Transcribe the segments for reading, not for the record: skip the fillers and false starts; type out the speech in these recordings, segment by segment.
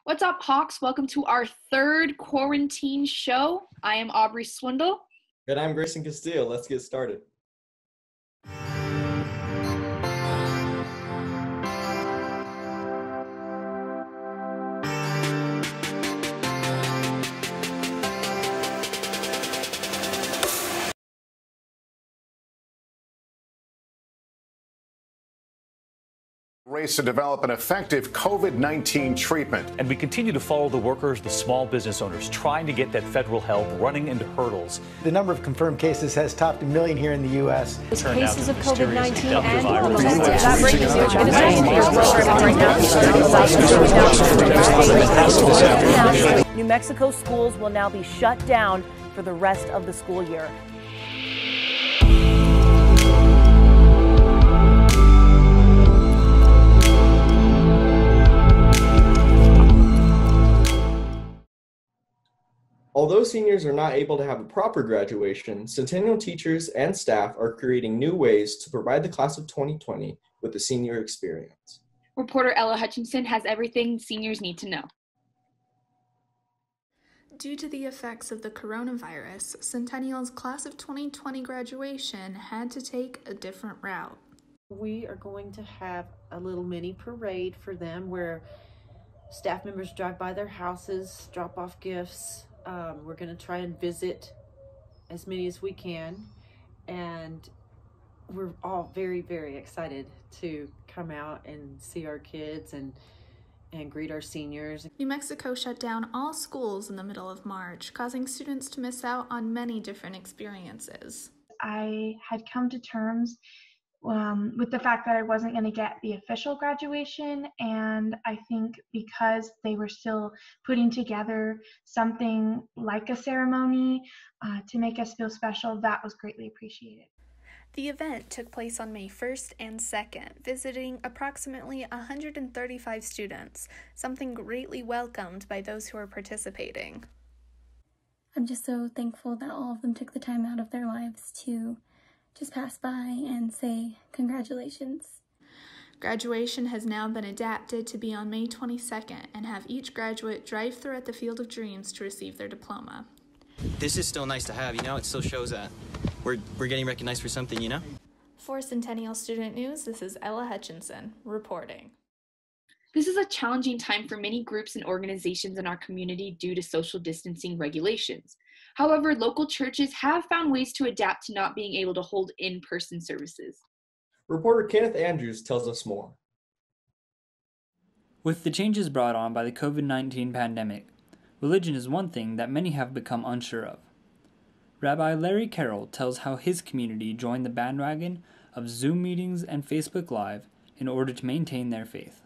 What's up, Hawks? Welcome to our third quarantine show. I am Aubrey Swindle. And I'm Grayson Castillo. Let's get started. Race to develop an effective COVID-19 treatment. And we continue to follow the workers, the small business owners, trying to get that federal help running into hurdles. The number of confirmed cases has topped 1 million here in the U.S. Cases of COVID-19 and That breaking news. New Mexico schools will now be shut down for the rest of the school year. Although seniors are not able to have a proper graduation, Centennial teachers and staff are creating new ways to provide the class of 2020 with a senior experience. Reporter Ella Hutchinson has everything seniors need to know. Due to the effects of the coronavirus, Centennial's class of 2020 graduation had to take a different route. We are going to have a little mini parade for them where staff members drive by their houses, drop off gifts. We're going to try and visit as many as we can, and we're all very, very excited to come out and see our kids and greet our seniors. New Mexico shut down all schools in the middle of March, causing students to miss out on many different experiences. I had come to terms with the fact that I wasn't going to get the official graduation, and I think because they were still putting together something like a ceremony to make us feel special, that was greatly appreciated. The event took place on May 1st and 2nd, visiting approximately 135 students, something greatly welcomed by those who are participating. I'm just so thankful that all of them took the time out of their lives to just pass by and say congratulations. Graduation has now been adapted to be on May 22nd and have each graduate drive through at the Field of Dreams to receive their diploma. This is still nice to have, it still shows that we're getting recognized for something, For Centennial Student News, this is Ella Hutchinson reporting. This is a challenging time for many groups and organizations in our community due to social distancing regulations. However, local churches have found ways to adapt to not being able to hold in-person services. Reporter Kenneth Andrews tells us more. With the changes brought on by the COVID-19 pandemic, religion is one thing that many have become unsure of. Rabbi Larry Carroll tells how his community joined the bandwagon of Zoom meetings and Facebook Live in order to maintain their faith.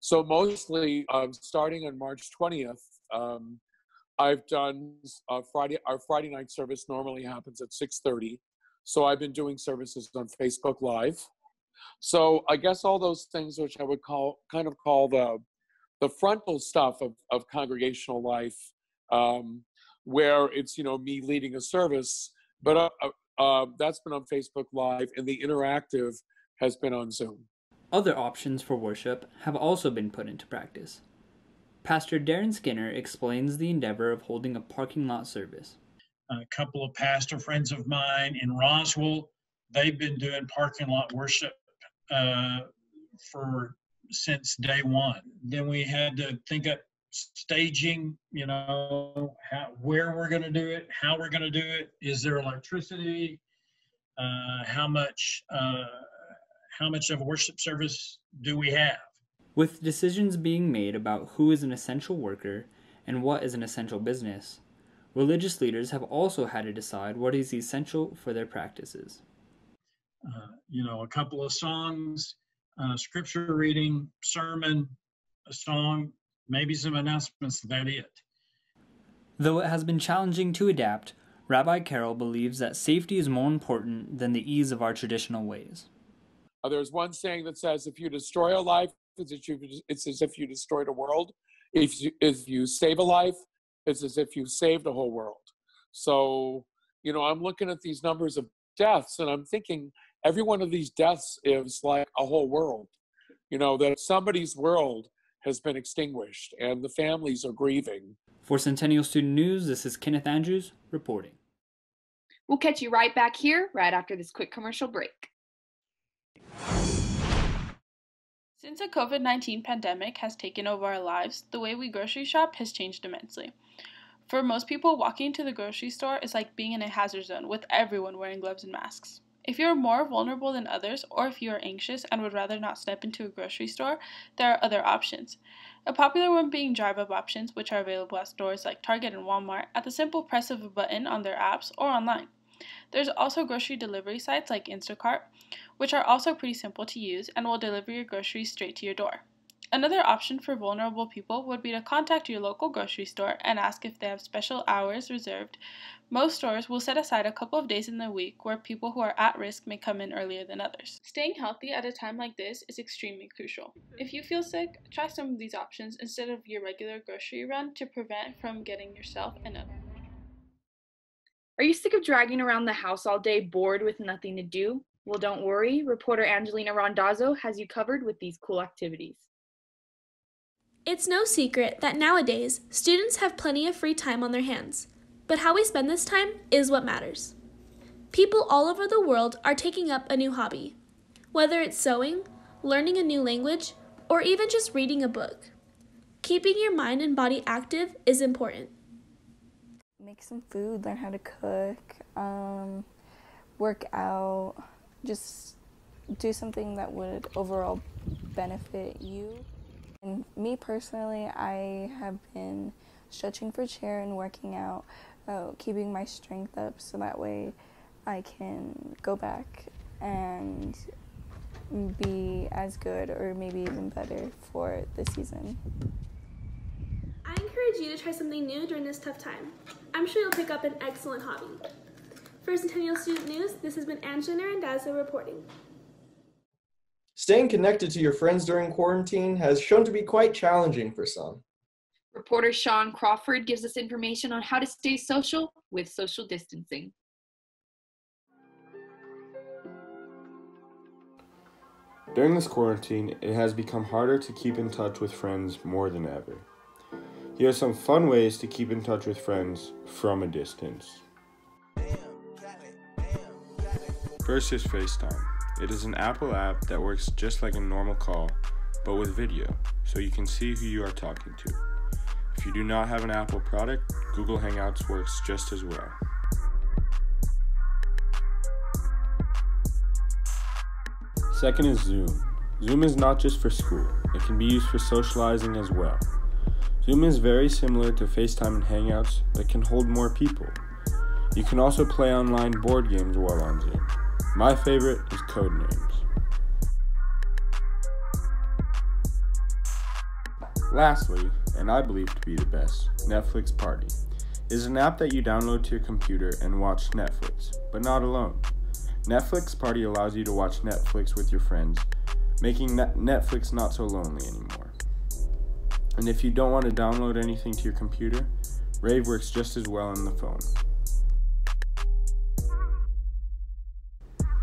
So mostly, starting on March 20th, I've done our Friday night service normally happens at 6:30. So I've been doing services on Facebook Live. So I guess all those things which I would call the frontal stuff of congregational life, where it's, me leading a service, but that's been on Facebook Live, and the interactive has been on Zoom. Other options for worship have also been put into practice. Pastor Darren Skinner explains the endeavor of holding a parking lot service. A couple of pastor friends of mine in Roswell, they've been doing parking lot worship since day one. Then we had to think up staging, where we're going to do it, how we're going to do it. Is there electricity? How much of a worship service do we have? With decisions being made about who is an essential worker and what is an essential business, religious leaders have also had to decide what is essential for their practices. A couple of songs, scripture reading, sermon, a song, maybe some announcements, that's it. Though it has been challenging to adapt, Rabbi Carroll believes that safety is more important than the ease of our traditional ways. There's one saying that says, if you destroy a life, it's as if you destroyed a world. If you save a life, it's as if you saved a whole world. So, I'm looking at these numbers of deaths, and I'm thinking every one of these deaths is like a whole world. That somebody's world has been extinguished, and the families are grieving. For Centennial Student News, this is Kenneth Andrews reporting. We'll catch you right back here right after this quick commercial break. Since the COVID-19 pandemic has taken over our lives, the way we grocery shop has changed immensely. For most people, walking to the grocery store is like being in a hazard zone with everyone wearing gloves and masks. If you are more vulnerable than others, or if you are anxious and would rather not step into a grocery store, there are other options. A popular one being drive-up options, which are available at stores like Target and Walmart at the simple press of a button on their apps or online. There's also grocery delivery sites like Instacart, which are also pretty simple to use and will deliver your groceries straight to your door. Another option for vulnerable people would be to contact your local grocery store and ask if they have special hours reserved. Most stores will set aside a couple of days in the week where people who are at risk may come in earlier than others. Staying healthy at a time like this is extremely crucial. If you feel sick, try some of these options instead of your regular grocery run to prevent from getting yourself and others. Are you sick of dragging around the house all day, bored with nothing to do? Well, don't worry. Reporter Angelina Rondazzo has you covered with these cool activities. It's no secret that nowadays, students have plenty of free time on their hands. But how we spend this time is what matters. People all over the world are taking up a new hobby. Whether it's sewing, learning a new language, or even just reading a book. Keeping your mind and body active is important. Make some food, learn how to cook, work out, just do something that would overall benefit you. And me personally, I have been stretching for chair and working out, keeping my strength up so that way I can go back and be as good or maybe even better for the season. I encourage you to try something new during this tough time. I'm sure you'll pick up an excellent hobby. For Centennial Student News, this has been Angelina Randazzo reporting. Staying connected to your friends during quarantine has shown to be quite challenging for some. Reporter Sean Crawford gives us information on how to stay social with social distancing. During this quarantine, it has become harder to keep in touch with friends more than ever. Here are some fun ways to keep in touch with friends from a distance. First is FaceTime. It is an Apple app that works just like a normal call, but with video, so you can see who you are talking to. If you do not have an Apple product, Google Hangouts works just as well. Second is Zoom. Zoom is not just for school, it can be used for socializing as well. Zoom is very similar to FaceTime and Hangouts, but can hold more people. You can also play online board games while on Zoom. My favorite is Codenames. Lastly, and I believe to be the best, Netflix Party is an app that you download to your computer and watch Netflix, but not alone. Netflix Party allows you to watch Netflix with your friends, making Netflix not so lonely anymore. And if you don't want to download anything to your computer, Rave works just as well on the phone.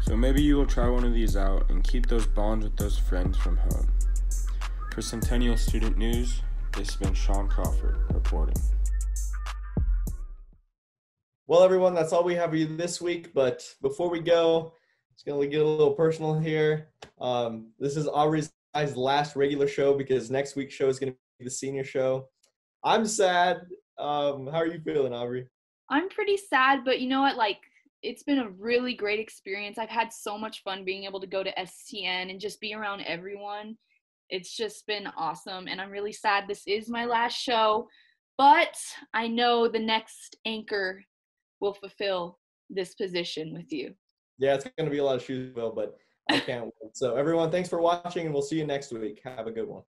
So maybe you will try one of these out and keep those bonds with those friends from home. For Centennial Student News, this has been Sean Crawford reporting. Well, everyone, that's all we have for you this week. But before we go, it's going to get a little personal here. This is Aubrey's last regular show because next week's show is going to be the senior show. I'm sad. How are you feeling, Aubrey? I'm pretty sad, but you know what? It's been a really great experience. I've had so much fun being able to go to STN and just be around everyone. It's just been awesome, and I'm really sad this is my last show, but I know the next anchor will fulfill this position with you. Yeah, it's going to be a lot of shoes to fill, but I can't wait. So everyone, thanks for watching, and we'll see you next week. Have a good one.